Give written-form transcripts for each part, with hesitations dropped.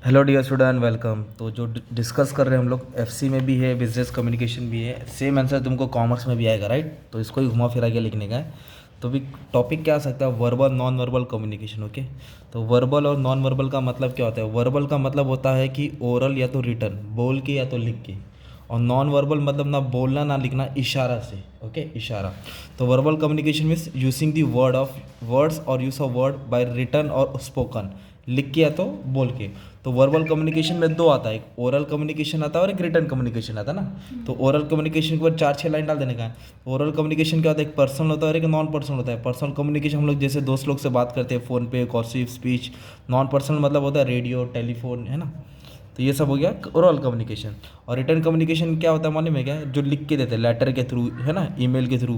Hello dear student, welcome. तो जो discuss कर रहे हैं हम लोग, एफसी में भी है, बिजनेस कम्युनिकेशन भी है, सेम आंसर तुमको कॉमर्स में भी आएगा, राइट? तो इसको ही घुमा फिरा के लिखने का है। तो भी टॉपिक क्या आ सकता है? Verbal non verbal communication. Okay, तो वर्बल और नॉन वर्बल का मतलब क्या होता है? वर्बल का मतलब होता है कि ओरल या तो रिटर्न, बोल के या तो लिख के। और नॉन वर्बल मतलब ना बोलना ना लिखना, इशारा से। ओके, इशारा। तो verbal communication means using the words और use of word by written और स्पोकन, लिख के या तो बोल के। तो वर्बल कम्युनिकेशन में दो आता है, एक ओरल कम्युनिकेशन आता है और एक रिटर्न कम्युनिकेशन आता है ना। तो ओरल कम्युनिकेशन के बाद 4-6 लाइन डाल देने का है। ओरल कम्युनिकेशन क्या होता है? एक पर्सनल होता है और एक नॉन पर्सनल होता है। पर्सनल कम्युनिकेशन हम लोग जैसे दोस्त लोग से बात करते हैं फ़ोन पे, गॉसिप, स्पीच। नॉन पर्सनल मतलब होता है रेडियो, टेलीफोन, है ना। तो ये सब हो गया ओरल कम्युनिकेशन। और रिटर्न कम्युनिकेशन क्या होता है मालूम है क्या? जो लिख के देते हैं लेटर के थ्रू, है ना, ईमेल के थ्रू।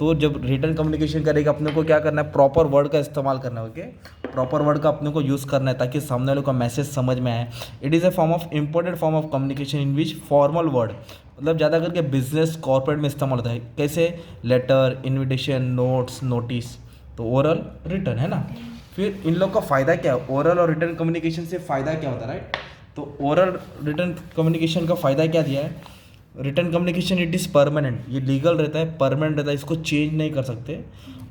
तो जब रिटर्न कम्युनिकेशन करेगा अपने को क्या करना है? प्रॉपर वर्ड का इस्तेमाल करना है। ओके, प्रॉपर वर्ड का अपने को यूज़ करना है ताकि सामने वाले का मैसेज समझ में आए। It is a form of important form of communication in which formal word, मतलब ज़्यादा करके बिजनेस कॉर्पोरेट में इस्तेमाल होता है। कैसे? Letter, invitation, notes, notice. तो ओरल, रिटर्न, है ना। फिर इन लोग का फ़ायदा क्या है? ओरल और रिटर्न कम्युनिकेशन से फ़ायदा क्या होता है, राइट? तो ओरल रिटर्न कम्युनिकेशन का फ़ायदा क्या दिया है? Return communication it is permanent, ये लीगल रहता है, परमानेंट रहता है, इसको चेंज नहीं कर सकते।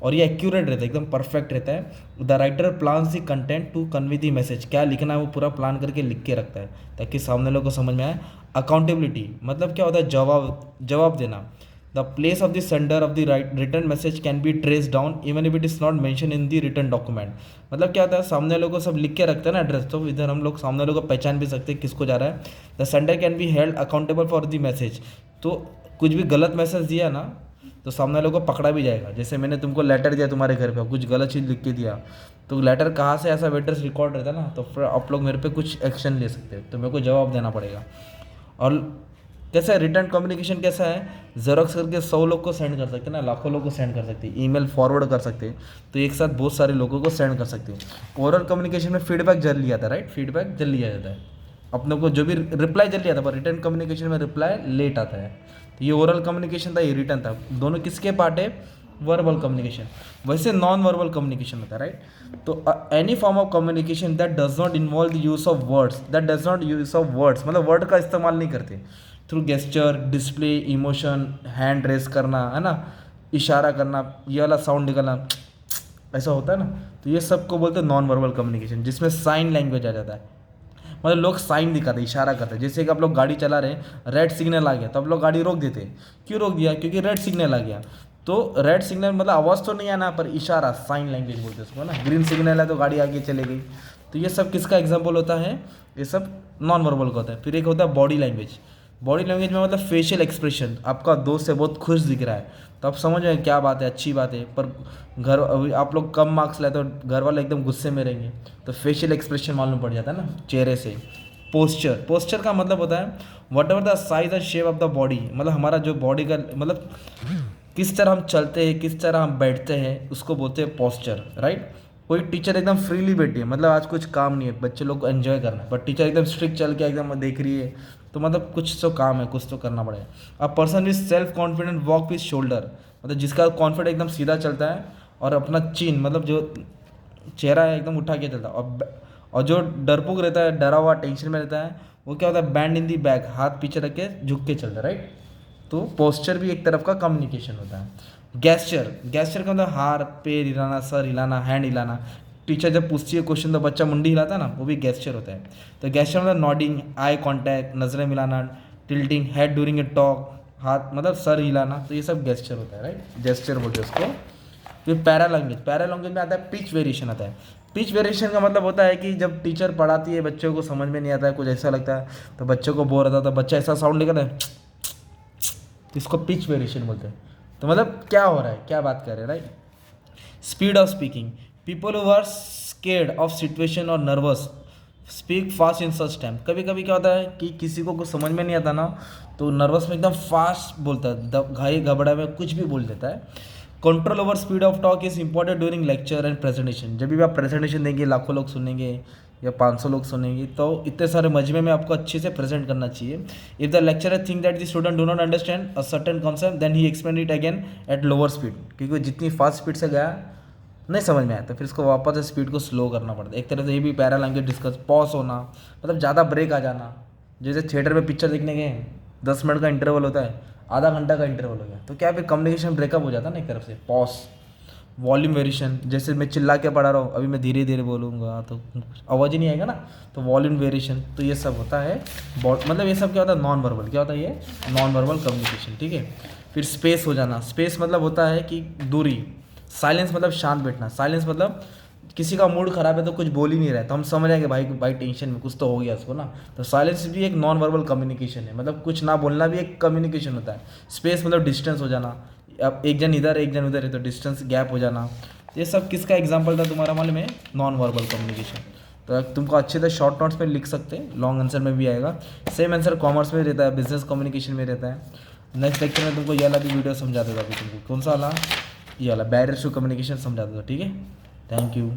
और ये एक्यूरेट रहता है, एकदम परफेक्ट रहता है। The writer plans the content to convey the message, क्या लिखना है वो पूरा प्लान करके लिख के रखता है ताकि सामने लोगों को समझ में आए। अकाउंटेबिलिटी मतलब क्या होता है? जवाब देना। The place of the sender of the return message can be trace down even if it is not mention in the return document. मतलब क्या होता है? सामने लोगों को सब लिख के रखते हैं ना एड्रेस, तो इधर हम लोग सामने लोगों को पहचान भी सकते हैं किसको जा रहा है। The sender can be held accountable for the message. तो कुछ भी गलत मैसेज दिया ना तो सामने वाले को पकड़ा भी जाएगा। जैसे मैंने तुमको लेटर दिया तुम्हारे घर पे, कुछ गलत चीज़ लिख के दिया, तो लेटर कहाँ से ऐसा एड्रेस रिकॉर्ड रहता है ना, तो फिर आप लोग मेरे पे कुछ एक्शन ले सकते हैं, तो मेरे को जवाब देना पड़ेगा। और कैसा है रिटर्न कम्युनिकेशन? कैसा है? जेरोक्स करके 100 लोग को सेंड कर सकते हैं ना, लाखों लोग को सेंड कर सकते हैं, ईमेल फॉरवर्ड कर सकते हैं, तो एक साथ बहुत सारे लोगों को सेंड कर सकते हैं। ओरल कम्युनिकेशन में फीडबैक जल्दी आता है, राइट? फीडबैक जल्दी आ जाता है अपने को, जो भी रिप्लाई जल्दी आता है, पर रिटर्न कम्युनिकेशन में रिप्लाई लेट आता है। तो ये ओरल कम्युनिकेशन था, ये रिटर्न था। दोनों किसके पार्ट है? Verbal communication. वैसे नॉन वर्बल कम्युनिकेशन होता है, राइट? तो any form of communication that does not involve the use of words, that does not use of words मतलब वर्ड का इस्तेमाल नहीं करते, through gesture, display, emotion, hand raise करना, है ना, इशारा करना, ये वाला साउंड निकलना, ऐसा होता है ना। तो ये सब को बोलते हैं नॉन वर्बल कम्युनिकेशन, जिसमें साइन लैंग्वेज आ जाता है। मतलब लोग साइन दिखाते, इशारा करते हैं। जैसे कि आप लोग गाड़ी चला रहे हैं, रेड सिग्नल आ गया तो आप लोग गाड़ी रोक देते हैं। क्यों रोक दिया? क्योंकि रेड सिग्नल आ गया। तो रेड सिग्नल मतलब आवाज़ तो नहीं आना, पर इशारा, साइन लैंग्वेज बोलते हैं उसको ना। ग्रीन सिग्नल है तो गाड़ी आगे चले गई। तो ये सब किसका एग्जाम्पल होता है? ये सब नॉन वर्बल का होता है। फिर एक होता है बॉडी लैंग्वेज। बॉडी लैंग्वेज में मतलब फेशियल एक्सप्रेशन, आपका दोस्त है बहुत खुश दिख रहा है तो आप समझ रहे हैं क्या बात है, अच्छी बात है, पर घर अभी आप लोग कम मार्क्स लाए तो घर वाले एकदम गुस्से में रहेंगे, तो फेशियल एक्सप्रेशन मालूम पड़ जाता है ना चेहरे से। पोस्चर का मतलब होता है what ever the size and shape of the body, मतलब हमारा जो बॉडी का मतलब किस तरह हम चलते हैं, किस तरह हम बैठते हैं, उसको बोलते हैं पोस्चर, राइट? कोई टीचर एकदम फ्रीली बैठी है, मतलब आज कुछ काम नहीं है, बच्चे लोग को एंजॉय करना है, बट टीचर एकदम स्ट्रिक्ट चल के एकदम देख रही है, तो मतलब कुछ तो काम है, कुछ तो करना पड़ेगा। A person with self confident walk with shoulder, मतलब जिसका कॉन्फिडेंस एकदम सीधा चलता है और अपना चिन मतलब जो चेहरा है एकदम उठा के चलता है। और जो डरपोक रहता है, डरा हुआ, टेंशन में रहता है, वो क्या होता है? बैंड इन दी बैक, हाथ पीछे रख के झुक के चलता है, राइट? तो पोस्चर भी एक तरफ का कम्युनिकेशन होता है। गैस्चर का मतलब हाथ, पैर हिलाना, सर हिलाना, हैंड हिलाना। टीचर जब पूछती है क्वेश्चन तो बच्चा मुंडी हिलाता है ना, वो भी गैस्चर होता है। तो गैस्चर मतलब नॉडिंग, आई कॉन्टैक्ट, नजरें मिलाना, tilting head during a talk, हाथ मतलब सर हिलाना, तो ये सब गैस्चर होता है, राइट? जेस्चर बोलते हैं उसको। फिर पैरा लैंग्वेज में आता है पिच वेरिएशन आता है। पिच वेरिएशन का मतलब होता है कि जब टीचर पढ़ाती है बच्चों को समझ में नहीं आता है, कुछ ऐसा लगता है तो बच्चों को बोर होता है, तो बच्चा ऐसा साउंड निकलता है, इसको पिच वेरिएशन बोलते हैं। तो मतलब क्या हो रहा है, क्या बात कर रहे हैं, right? Speed of speaking, people who are scared of situation और nervous speak fast in such time. कभी कभी क्या होता है कि किसी को कुछ समझ में नहीं आता ना, तो नर्वस में एकदम फास्ट बोलता है, घाई घबरा में कुछ भी बोल देता है। Control over speed of talk is important during lecture and presentation. जब भी आप प्रेजेंटेशन देंगे, लाखों लोग सुनेंगे या 500 लोग सुनेंगे, तो इतने सारे मजमे में आपको अच्छे से प्रेजेंट करना चाहिए। If the lecturer think that the student do not understand a certain concept then he explain it again at lower speed, क्योंकि जितनी फास्ट स्पीड से गया नहीं समझ में आया तो फिर इसको वापस से स्पीड को स्लो करना पड़ता है। एक तरह से ये भी पैरा लैंग्वेज डिस्कस, पॉज होना, मतलब ज़्यादा ब्रेक आ जाना। जैसे थिएटर में पिक्चर देखने गए, 10 मिनट का इंटरवल होता है, आधा घंटा का इंटरवल हो गया, तो क्या फिर कम्युनिकेशन ब्रेकअप हो जाता है ना एक तरफ से। पॉज, वॉल्यूम वेरिएशन, जैसे मैं चिल्ला के पढ़ा रहा हूँ, अभी मैं धीरे धीरे बोलूँगा तो आवाज़ ही नहीं आएगा ना, तो वॉल्यूम वेरिएशन, तो ये सब होता है। मतलब ये सब क्या होता है, नॉन वर्बल। क्या होता है ये, नॉन वर्बल कम्युनिकेशन, ठीक है। फिर स्पेस हो जाना, स्पेस मतलब होता है कि दूरी। साइलेंस मतलब शांत बैठना, साइलेंस मतलब किसी का मूड खराब है तो कुछ बोल ही नहीं रहा है, तो हम समझ रहे हैं कि भाई भाई टेंशन में कुछ तो हो गया उसको ना, तो साइलेंस भी एक नॉन वर्बल कम्युनिकेशन है, मतलब कुछ ना बोलना भी एक कम्युनिकेशन होता है। स्पेस मतलब डिस्टेंस हो जाना, अब एक जन इधर एक जन उधर है तो डिस्टेंस गैप हो जाना। ये सब किसका एग्जाम्पल था तुम्हारा मालूम है, नॉन वर्बल कम्युनिकेशन। तो तुमको अच्छे से शॉर्ट नोट्स में लिख सकते हैं, लॉन्ग आंसर में भी आएगा। सेम आंसर कॉमर्स में रहता है, बिजनेस कम्युनिकेशन में रहता है। नेक्स्ट लेक्चर में तुमको ये वाला भी वीडियो समझा देगा, अभी तुमको कौन सा वाला, ये वाला बैरियर्स टू कम्युनिकेशन समझा देगा, ठीक है। Thank you.